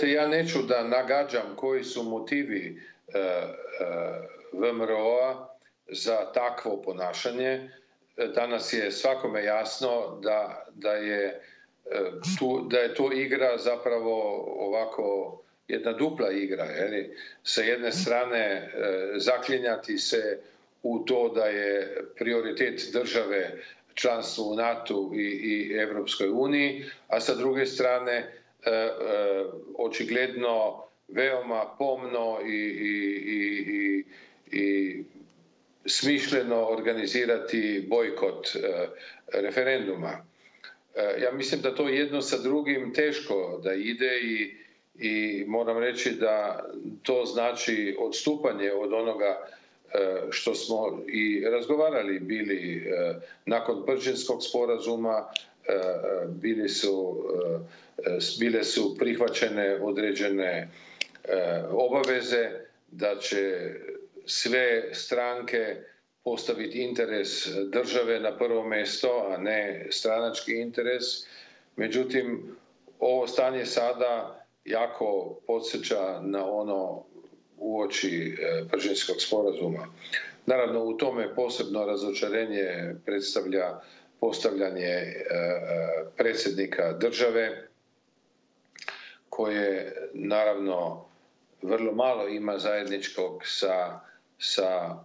Ja neću da nagađam koji su motivi VMRO-a za takvo ponašanje. Danas je svakome jasno da je to igra zapravo ovako jedna dupla igra. Sa jedne strane zaklinjati se u to da je prioritet države članstvo u NATO i Europskoj uniji, a sa druge strane očigledno veoma pomno i smišljeno organizirati bojkot referenduma. Ja mislim da to jedno sa drugim teško da ide i moram reći da to znači odstupanje od onoga što smo i razgovarali bili nakon Pržinskog sporazuma. Bile su prihvaćene određene obaveze da će sve stranke postaviti interes države na prvo mjesto, a ne stranački interes. Međutim, ovo stanje sada jako podsjeća na ono uoči Pržinskog sporazuma. Naravno, u tome posebno razočarenje predstavlja postavljanje predsjednika države, koje naravno vrlo malo ima zajedničkog sa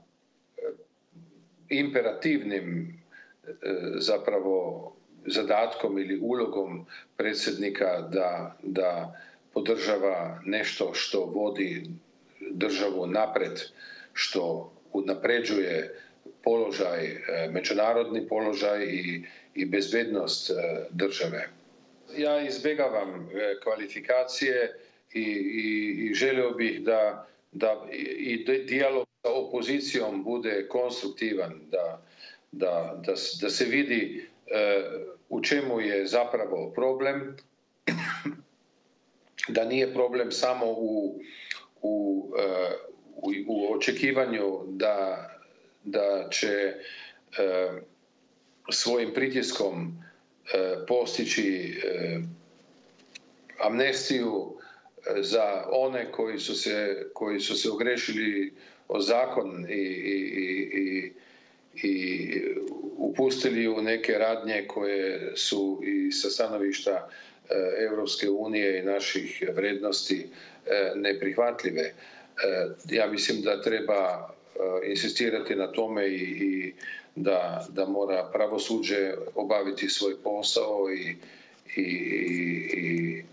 imperativnim zapravo zadatkom ili ulogom predsjednika da podržava nešto što vodi državu napred, što unapređuje položaj, međunarodni položaj i bezbednost države. Ja izbjegavam kvalifikacije i želio bih da i dijalog sa opozicijom bude konstruktivan, da se vidi u čemu je zapravo problem, da nije problem samo u očekivanju da će svojim pritiskom postići amnestiju za one koji su se ogrešili o zakon i upustili u neke radnje koje su i sa stanovišta Europske unije i naših vrijednosti neprihvatljive. Ja mislim da treba insistirati na tome i da mora pravosuđe obaviti svoj posao i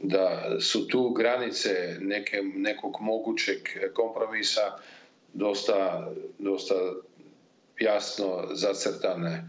da su tu granice nekog mogućeg kompromisa dosta jasno zacrtane